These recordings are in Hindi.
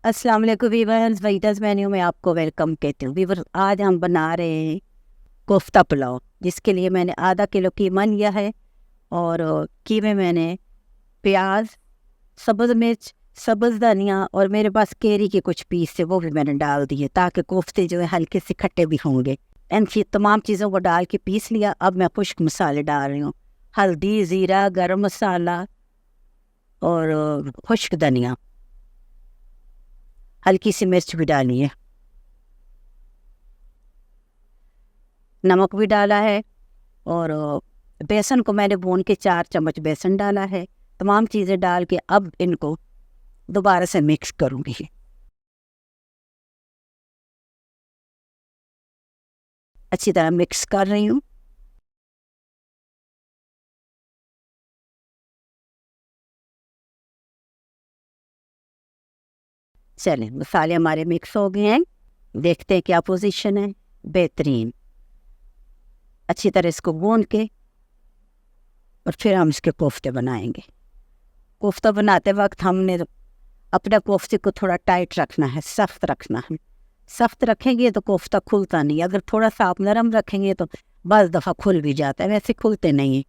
अस्सलाम वालेकुम वीवर्स, वहीदा's मेन्यू में आपको वेलकम कहती हूँ। वीवर, आज हम बना रहे हैं कोफ्ता पुलाव, जिसके लिए मैंने आधा किलो कीमा लिया है और कीमे मैंने प्याज, सब्ज़ मिर्च, सब्ज़ धनिया और मेरे पास केरी के कुछ पीस थे, वो भी मैंने डाल दिए ताकि कोफ्ते जो है हल्के से खट्टे भी होंगे। इन तमाम चीज़ों को डाल के पीस लिया। अब मैं खुश्क मसाले डाल रही हूँ, हल्दी, ज़ीरा, गरम मसाला और खुश्क धनिया, हल्की सी मिर्च भी डाली है, नमक भी डाला है और बेसन को मैंने भून के 4 चम्मच बेसन डाला है। तमाम चीज़ें डाल के अब इनको दोबारा से मिक्स करूँगी। अच्छी तरह मिक्स कर रही हूँ। चलें, मसाले हमारे मिक्स हो गए हैं। देखते हैं क्या पोजीशन है। बेहतरीन। अच्छी तरह इसको भून के और फिर हम इसके कोफ्ते बनाएंगे। कोफ्ता बनाते वक्त हमने अपने कोफ्ते को थोड़ा टाइट रखना है, सख्त रखना है। सख्त रखेंगे तो कोफ्ता खुलता नहीं, अगर थोड़ा सा आप नरम रखेंगे तो बस दफ़ा खुल भी जाता है, वैसे खुलते नहीं हैं।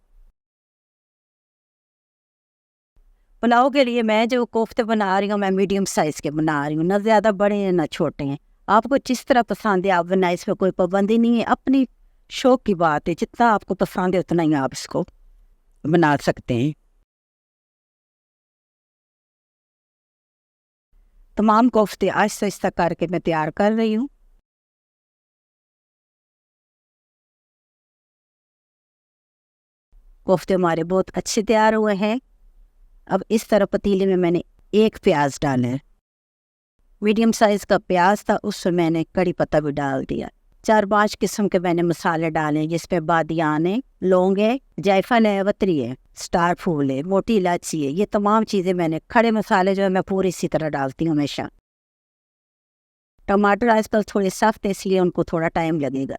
पुलाव के लिए मैं जो कोफ्ते बना रही हूँ, मैं मीडियम साइज़ के बना रही हूँ, ना ज़्यादा बड़े हैं ना छोटे हैं। आपको जिस तरह पसंद है आप बनाए, इसमें कोई पाबंदी नहीं है, अपनी शौक की बात है। जितना आपको पसंद है उतना ही आप इसको बना सकते हैं। तमाम कोफ्ते आहिस्ता आहिस्ता करके मैं तैयार कर रही हूँ। कोफ्ते हमारे बहुत अच्छे तैयार हुए हैं। अब इस तरह पतीले में मैंने एक प्याज डाला है, मीडियम साइज़ का प्याज था, उसमें मैंने कड़ी पत्ता भी डाल दिया। 4-5 किस्म के मैंने मसाले डाले, जिसपे बादियान है, लौंग है, जायफल है, वतरी है, स्टार फूल है, मोटी इलायची है। ये तमाम चीज़ें मैंने, खड़े मसाले जो है मैं पूरी इसी तरह डालती हूँ हमेशा। टमाटर आजकल थोड़े सख्त है, इसलिए उनको थोड़ा टाइम लगेगा।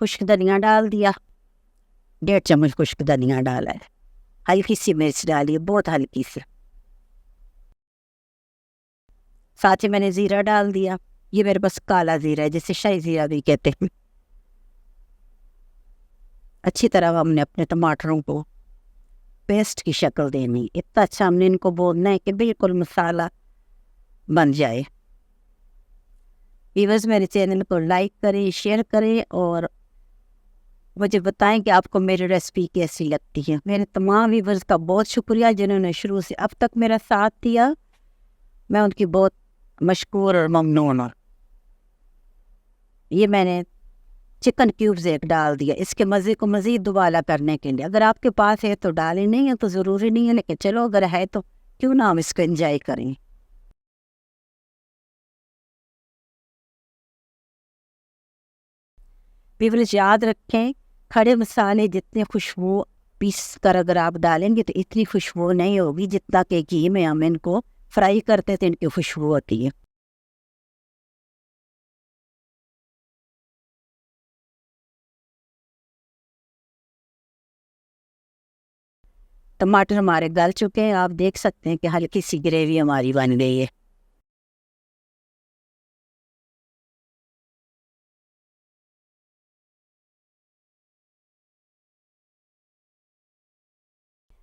खुश्क धनिया डाल दिया, 1.5 चम्मच खुश्क धनिया डाला है। हल्की सी मिर्च डाली है, बहुत हल्की सी। साथ ही मैंने ज़ीरा डाल दिया। ये मेरे पास काला ज़ीरा है, जिसे शाही ज़ीरा भी कहते हैं। अच्छी तरह हमने अपने टमाटरों को पेस्ट की शक्ल देनी। इतना अच्छा हमने इनको भूनना है कि बिल्कुल मसाला बन जाए। व्यूअर्स, मेरे चैनल को लाइक करें, शेयर करें और मुझे बताएं कि आपको मेरी रेसिपी कैसी लगती है। मेरे तमाम व्यूअर्स का बहुत शुक्रिया जिन्होंने शुरू से अब तक मेरा साथ दिया। मैं उनकी बहुत मशकूर और ममनून हूँ। ये मैंने चिकन क्यूब्स एक डाल दिया, इसके मज़े को मज़ीद दुबाला करने के लिए। अगर आपके पास है तो डालें, नहीं है तो ज़रूरी नहीं है, लेकिन चलो अगर है तो क्यों ना हम इसको एंजॉय करें। व्यूअर्स, याद रखें, खड़े मसाले जितने खुशबू पीस कर अगर आप डालेंगे तो इतनी खुशबू नहीं होगी जितना कि घी में हम इनको फ्राई करते तो इनकी खुशबू होती है। टमाटर हमारे गल चुके हैं, आप देख सकते हैं कि हल्की सी ग्रेवी हमारी बन गई है।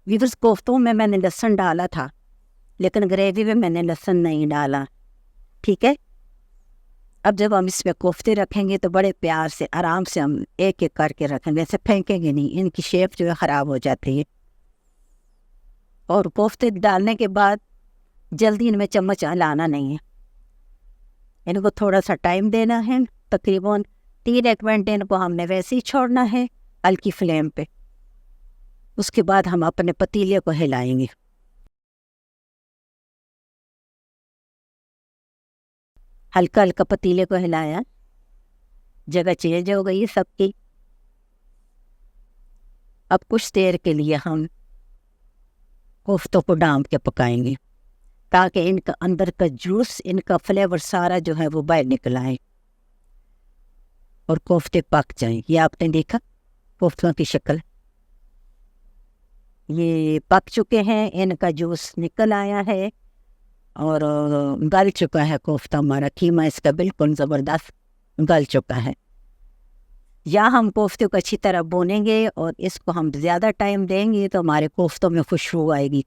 व्यूअर्स, कोफ्तों में मैंने लहसुन डाला था, लेकिन ग्रेवी में मैंने लहसुन नहीं डाला। ठीक है, अब जब हम इसमें कोफ्ते रखेंगे तो बड़े प्यार से आराम से हम एक एक करके रखेंगे, ऐसे फेंकेंगे नहीं, इनकी शेप जो है ख़राब हो जाती है। और कोफ्ते डालने के बाद जल्दी इनमें चम्मच हिलाना नहीं है, इनको थोड़ा सा टाइम देना है। तकरीबन 3-1 मिनट इनको हमने वैसे ही छोड़ना है हल्की फ्लेम पे। उसके बाद हम अपने पतीले को हिलाएंगे। हल्का हल्का पतीले को हिलाया, जगह चेंज हो गई है सबकी। अब कुछ देर के लिए हम कोफ्तों को डाम के पकाएंगे ताकि इनका अंदर का जूस, इनका फ्लेवर सारा जो है वो बाहर निकल आए और कोफ्ते पक जाएं। ये आपने देखा, कोफ्तों की शक्ल। ये पक चुके हैं, इनका जूस निकल आया है और गल चुका है कोफ्ता हमारा। कीमा इसका बिल्कुल ज़बरदस्त गल चुका है। या हम कोफ्ते को अच्छी तरह भूनेंगे और इसको हम ज़्यादा टाइम देंगे तो हमारे कोफ्तों में खुशबू आएगी।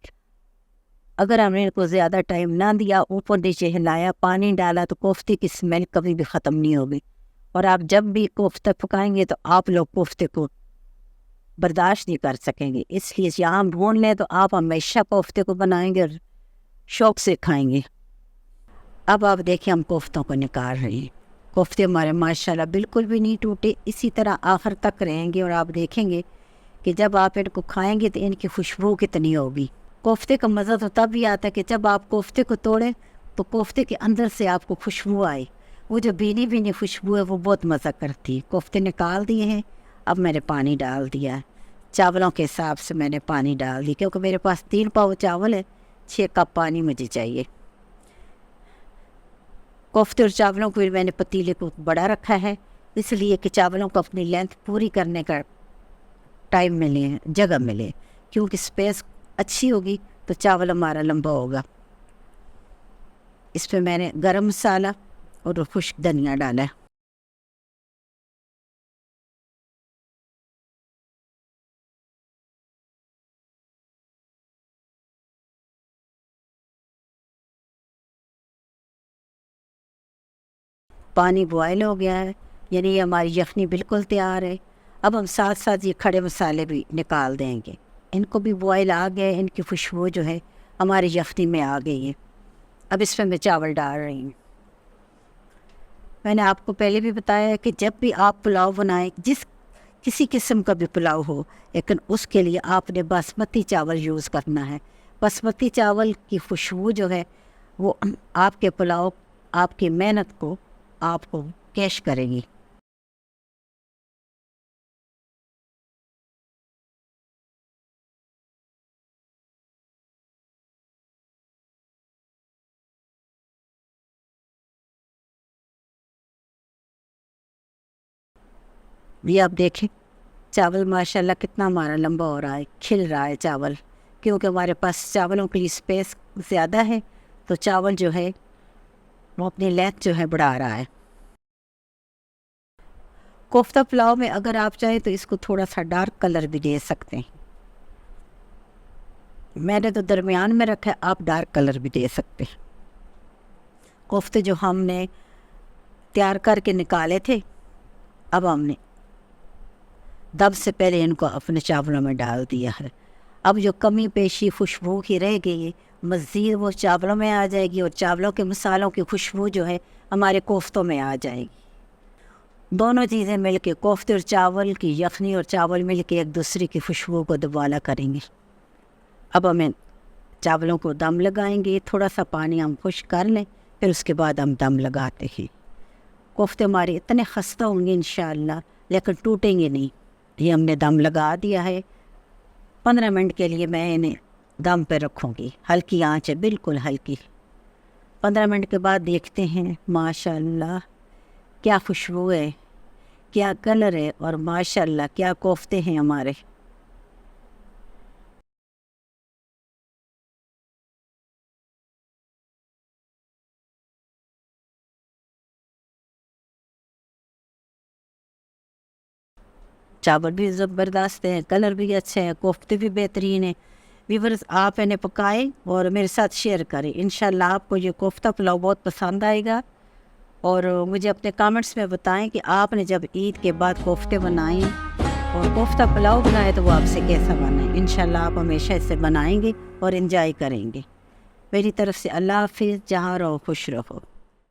अगर हमने इनको ज़्यादा टाइम ना दिया, ऊपर नीचे हिलाया, पानी डाला, तो कोफ्ते की स्मेल कभी भी ख़त्म नहीं होगी। और आप जब भी कोफ्ता पकाएंगे तो आप लोग कोफ्ते को बर्दाश्त नहीं कर सकेंगे। इसलिए यहाँ हम भून लें तो आप हमेशा कोफ्ते को बनाएंगे और शौक़ से खाएंगे। अब आप देखिए हम कोफ्तों को निकाल रहे हैं। कोफ्ते हमारे माशाल्लाह बिल्कुल भी नहीं टूटे, इसी तरह आखिर तक रहेंगे। और आप देखेंगे कि जब आप इनको खाएंगे तो इनकी खुशबू कितनी होगी। कोफ्ते का मज़ा तो तब भी आता है कि जब आप कोफ्ते को तोड़ें तो कोफ्ते के अंदर से आपको खुशबू आए। वो जो भीनी भीनी खुशबू है वो बहुत मज़ा करती है। कोफ्ते निकाल दिए हैं, अब मैंने पानी डाल दिया है। चावलों के हिसाब से मैंने पानी डाल दी, क्योंकि मेरे पास 3 पाव चावल है, 6 कप पानी मुझे चाहिए। कोफ्ते और चावलों को मैंने पतीले को बड़ा रखा है, इसलिए कि चावलों को अपनी लेंथ पूरी करने का टाइम मिले, जगह मिले। क्योंकि स्पेस अच्छी होगी तो चावल हमारा लंबा होगा। इस पर मैंने गरम मसाला और खुश्क धनिया डाला है। पानी बॉयल हो गया है, यानी ये हमारी यखनी बिल्कुल तैयार है। अब हम साथ साथ ये खड़े मसाले भी निकाल देंगे। इनको भी बॉयल आ गए, इनकी खुशबू जो है हमारी यखनी में आ गई है। अब इसमें मैं चावल डाल रही हूँ। मैंने आपको पहले भी बताया है कि जब भी आप पुलाव बनाएं, किसी किस्म का भी पुलाव हो, लेकिन उसके लिए आपने बासमती चावल यूज़ करना है। बासमती चावल की खुशबू जो है वो आपके पुलाव, आपकी मेहनत को आपको कैश करेगी। ये आप देखें चावल माशाल्लाह कितना हमारा लंबा हो रहा है, खिल रहा है चावल। क्योंकि हमारे पास चावलों के लिए स्पेस ज़्यादा है तो चावल जो है वो अपनी लेंथ जो है बढ़ा रहा है। कोफ्ता पुलाव में अगर आप चाहें तो इसको थोड़ा सा डार्क कलर भी दे सकते हैं। मैंने तो दरमियान में रखा है, आप डार्क कलर भी दे सकते हैं। कोफ्ते जो हमने तैयार करके निकाले थे, अब हमने दम से पहले इनको अपने चावलों में डाल दिया है। अब जो कमी पेशी खुशबू की रह गई है, मज़ीद वो चावलों में आ जाएगी और चावलों के मसालों की खुशबू जो है हमारे कोफ्तों में आ जाएगी। दोनों चीज़ें मिलके, कोफ्ते और चावल की यखनी और चावल मिलके एक दूसरे की खुशबू को दुबाला करेंगे। अब हमें चावलों को दम लगाएंगे, थोड़ा सा पानी हम खुश्क कर लें, फिर उसके बाद हम दम लगाते हैं। कोफ्ते हमारे इतने खस्ता होंगे इंशाअल्लाह, लेकिन टूटेंगे नहीं। ये हमने दम लगा दिया है। 15 मिनट के लिए मैं इन्हें दम पे रखूँगी, हल्की आंच है, बिल्कुल हल्की। 15 मिनट के बाद देखते हैं, माशाअल्लाह क्या खुशबू है, क्या कलर है और माशाअल्लाह क्या कोफ्ते हैं हमारे। चावल भी ज़बरदस्त हैं, कलर भी अच्छे हैं, कोफ्ते भी बेहतरीन हैं। व्यूअर्स, आप इन्हें पकाएं और मेरे साथ शेयर करें। इंशाल्लाह आपको ये कोफ्ता पुलाव बहुत पसंद आएगा। और मुझे अपने कमेंट्स में बताएं कि आपने जब ईद के बाद कोफ्ते बनाए और कोफ्ता पुलाव बनाए तो वो आपसे कैसा बना है। इंशाल्लाह आप हमेशा इसे बनाएंगे और इन्जॉय करेंगे। मेरी तरफ से अल्लाह हाफिज़। जहाँ रहो खुश रहो।